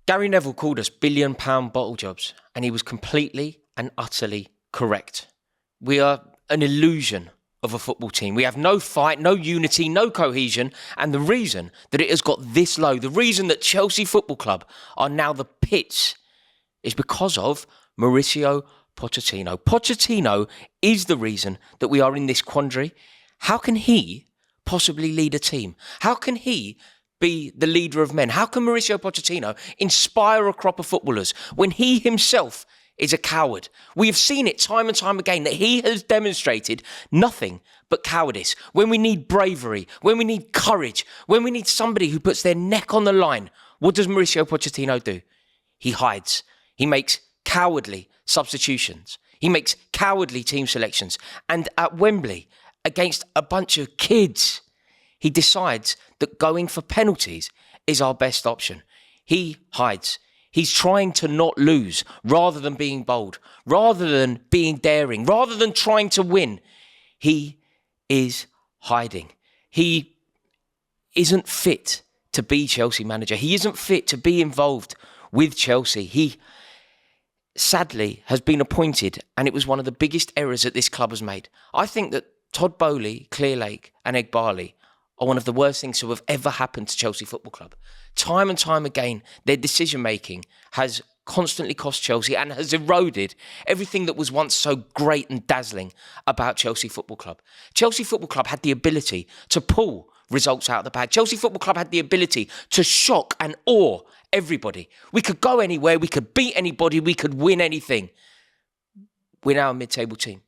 Gary Neville called us billion-pound bottle jobs, and he was completely and utterly correct. We are an illusion of a football team. We have no fight, no unity, no cohesion, and the reason that it has got this low, the reason that Chelsea Football Club are now the pits, is because of Mauricio Pochettino. Pochettino is the reason that we are in this quandary. How can he possibly lead a team? How can he be the leader of men? How can Mauricio Pochettino inspire a crop of footballers when he himself is a coward? We have seen it time and time again that he has demonstrated nothing but cowardice. When we need bravery, when we need courage, when we need somebody who puts their neck on the line, what does Mauricio Pochettino do? He hides. He makes cowardly substitutions. He makes cowardly team selections. And at Wembley, against a bunch of kids, he decides that going for penalties is our best option. He hides. He's trying to not lose rather than being bold, rather than being daring, rather than trying to win. He is hiding. He isn't fit to be Chelsea manager. He isn't fit to be involved with Chelsea. He sadly has been appointed, and it was one of the biggest errors that this club has made. I think that Todd Bowley, Clearlake and Eghbali are one of the worst things to have ever happened to Chelsea Football Club. Time and time again, their decision-making has constantly cost Chelsea and has eroded everything that was once so great and dazzling about Chelsea Football Club. Chelsea Football Club had the ability to pull results out of the bag. Chelsea Football Club had the ability to shock and awe everybody. We could go anywhere, we could beat anybody, we could win anything. We're now a mid-table team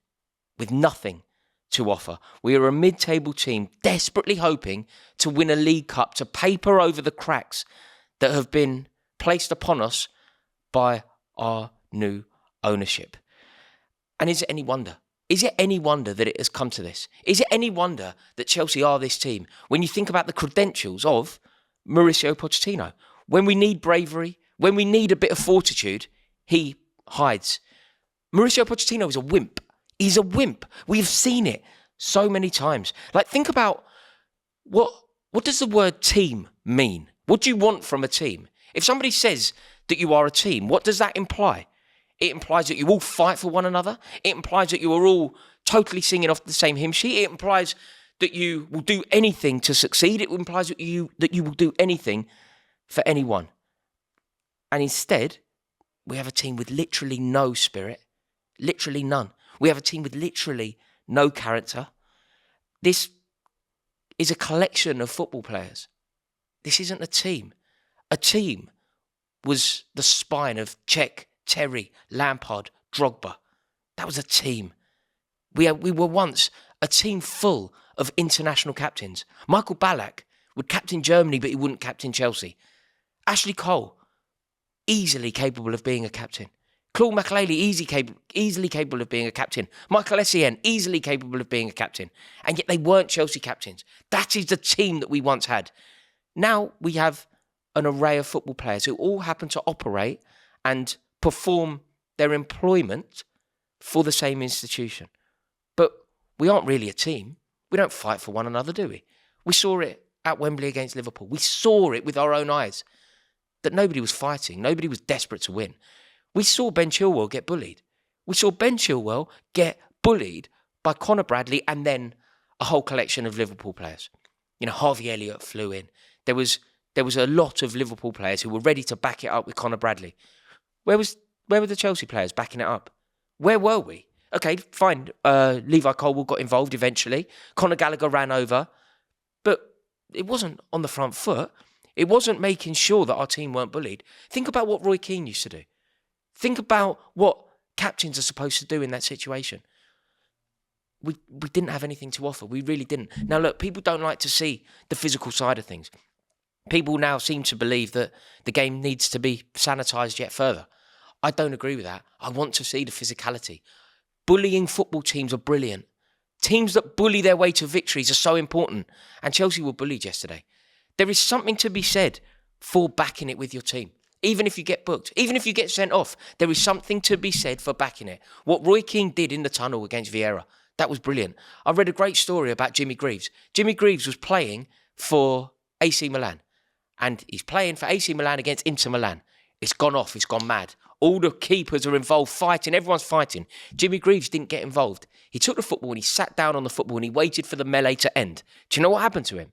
with nothing to offer. We are a mid-table team desperately hoping to win a League Cup, to paper over the cracks that have been placed upon us by our new ownership. And is it any wonder? Is it any wonder that it has come to this? Is it any wonder that Chelsea are this team when you think about the credentials of Mauricio Pochettino? When we need bravery, when we need a bit of fortitude, he hides. Mauricio Pochettino is a wimp. He's a wimp. We've seen it so many times. Like, think about what does the word team mean? What do you want from a team? If somebody says that you are a team, what does that imply? It implies that you all fight for one another. It implies that you are all totally singing off the same hymn sheet. It implies that you will do anything to succeed. It implies that you will do anything for anyone. And instead, we have a team with literally no spirit. Literally none. We have a team with literally no character. This is a collection of football players. This isn't a team. A team was the spine of Cech, Terry, Lampard, Drogba. That was a team. We were once a team full of international captains. Michael Ballack would captain Germany, but he wouldn't captain Chelsea. Ashley Cole, easily capable of being a captain. Claude McAlely, easily capable of being a captain. Michael Essien, easily capable of being a captain. And yet they weren't Chelsea captains. That is the team that we once had. Now we have an array of football players who all happen to operate and perform their employment for the same institution. But we aren't really a team. We don't fight for one another, do we? We saw it at Wembley against Liverpool. We saw it with our own eyes that nobody was fighting. Nobody was desperate to win. We saw Ben Chilwell get bullied. We saw Ben Chilwell get bullied by Conor Bradley and then a whole collection of Liverpool players. You know, Harvey Elliott flew in. There was a lot of Liverpool players who were ready to back it up with Conor Bradley. Where were the Chelsea players backing it up? Where were we? Okay, fine. Levi Colwill got involved eventually. Conor Gallagher ran over. But it wasn't on the front foot. It wasn't making sure that our team weren't bullied. Think about what Roy Keane used to do. Think about what captains are supposed to do in that situation. We didn't have anything to offer. We really didn't. Now, look, people don't like to see the physical side of things. People now seem to believe that the game needs to be sanitised yet further. I don't agree with that. I want to see the physicality. Bullying football teams are brilliant. Teams that bully their way to victories are so important. And Chelsea were bullied yesterday. There is something to be said for backing it with your team. Even if you get booked, even if you get sent off, there is something to be said for backing it. What Roy Keane did in the tunnel against Vieira, that was brilliant. I read a great story about Jimmy Greaves. Jimmy Greaves was playing for AC Milan. And he's playing for AC Milan against Inter Milan. It's gone off. It's gone mad. All the keepers are involved, fighting. Everyone's fighting. Jimmy Greaves didn't get involved. He took the football and he sat down on the football and he waited for the melee to end. Do you know what happened to him?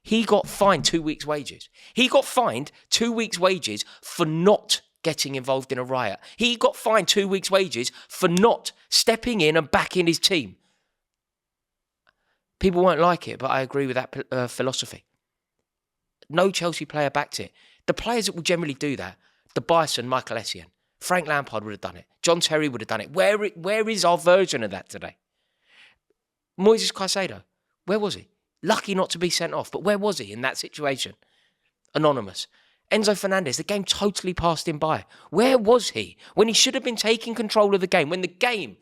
He got fined 2 weeks' wages. He got fined 2 weeks' wages for not getting involved in a riot. He got fined 2 weeks' wages for not stepping in and backing his team. People won't like it, but I agree with that philosophy. No Chelsea player backed it. The players that will generally do that, the Bison, Michael Essien, Frank Lampard would have done it. John Terry would have done it. Where is our version of that today? Moises Caicedo, where was he? Lucky not to be sent off, but where was he in that situation? Anonymous. Enzo Fernandez, the game totally passed him by. Where was he when he should have been taking control of the game, when the game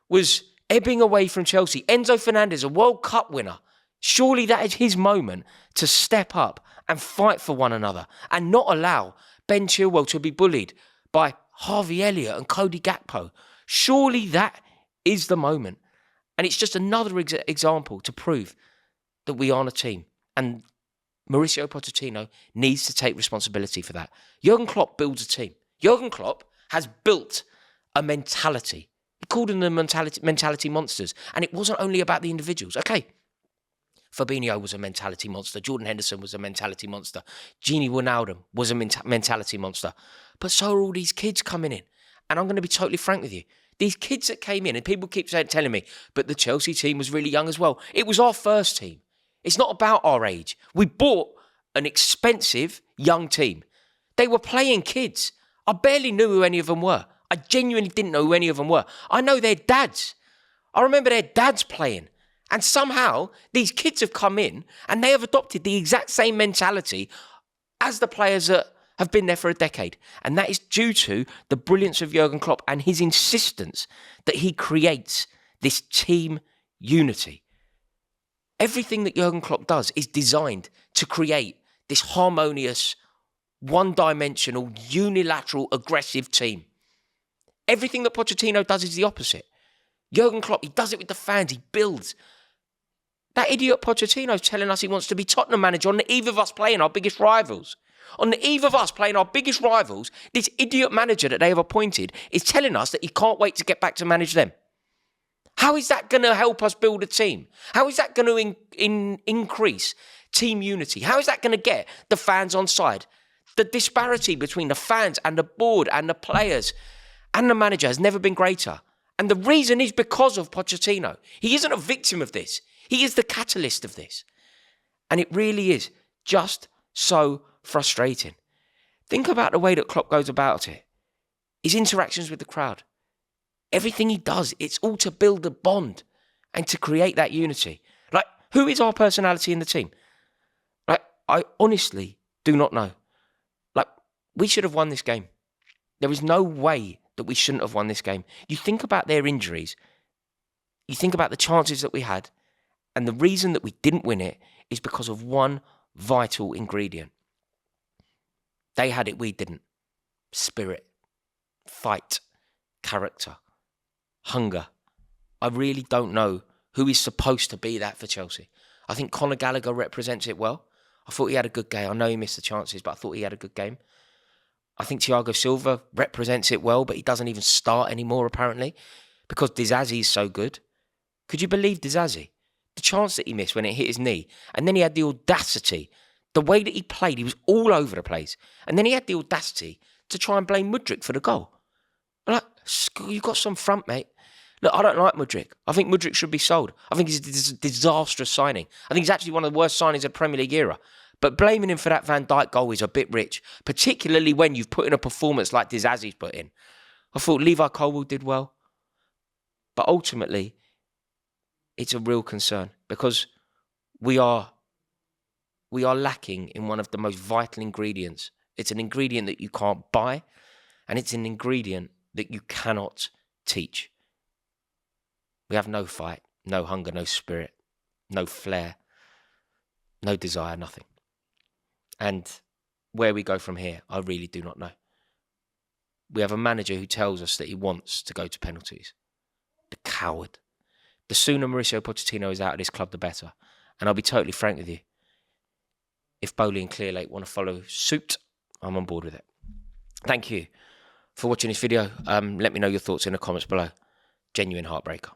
was ebbing away from Chelsea? Enzo Fernandez, a World Cup winner. Surely that is his moment to step up and fight for one another and not allow Ben Chilwell to be bullied by Harvey Elliott and Cody Gakpo. Surely that is the moment. And it's just another example to prove that we aren't a team. And Mauricio Pochettino needs to take responsibility for that. Jurgen Klopp builds a team. Jurgen Klopp has built a mentality. He called them the mentality monsters. And it wasn't only about the individuals. Okay, Fabinho was a mentality monster. Jordan Henderson was a mentality monster. Gini Wijnaldum was a mentality monster. But so are all these kids coming in. And I'm going to be totally frank with you. These kids that came in, and people keep telling me, but the Chelsea team was really young as well. It was our first team. It's not about our age. We bought an expensive young team. They were playing kids. I barely knew who any of them were. I genuinely didn't know who any of them were. I know their dads. I remember their dads playing. And somehow these kids have come in and they have adopted the exact same mentality as the players that have been there for a decade. And that is due to the brilliance of Jurgen Klopp and his insistence that he creates this team unity. Everything that Jurgen Klopp does is designed to create this harmonious, one-dimensional, unilateral, aggressive team. Everything that Pochettino does is the opposite. Jurgen Klopp, he does it with the fans, he builds. That idiot Pochettino's telling us he wants to be Tottenham manager on the eve of us playing our biggest rivals. On the eve of us playing our biggest rivals, this idiot manager that they have appointed is telling us that he can't wait to get back to manage them. How is that going to help us build a team? How is that going to increase team unity? How is that going to get the fans on side? The disparity between the fans and the board and the players and the manager has never been greater. And the reason is because of Pochettino. He isn't a victim of this. He is the catalyst of this. And it really is just so frustrating. Think about the way that Klopp goes about it. His interactions with the crowd. Everything he does, it's all to build a bond and to create that unity. Like, who is our personality in the team? Like, I honestly do not know. Like, we should have won this game. There is no way that we shouldn't have won this game. You think about their injuries. You think about the chances that we had. And the reason that we didn't win it is because of one vital ingredient. They had it, we didn't. Spirit, fight, character, hunger. I really don't know who is supposed to be that for Chelsea. I think Conor Gallagher represents it well. I thought he had a good game. I know he missed the chances, but I thought he had a good game. I think Thiago Silva represents it well, but he doesn't even start anymore, apparently, because Disasi is so good. Could you believe Disasi? The chance that he missed when it hit his knee. And then he had the audacity. The way that he played, he was all over the place. And then he had the audacity to try and blame Mudryk for the goal. I'm like, you've got some front, mate. Look, I don't like Mudryk. I think Mudryk should be sold. I think he's a disastrous signing. I think he's actually one of the worst signings of the Premier League era. But blaming him for that Van Dijk goal is a bit rich, particularly when you've put in a performance like Disasi's put in. I thought Levi Colwill did well. But ultimately, it's a real concern because we are lacking in one of the most vital ingredients. It's an ingredient that you can't buy, and it's an ingredient that you cannot teach. We have no fight, no hunger, no spirit, no flair, no desire, nothing. And where we go from here, I really do not know. We have a manager who tells us that he wants to go to penalties. The coward. The sooner Mauricio Pochettino is out of this club, the better. And I'll be totally frank with you. If Bowley and Clearlake want to follow suit, I'm on board with it. Thank you for watching this video. Let me know your thoughts in the comments below. Genuine heartbreaker.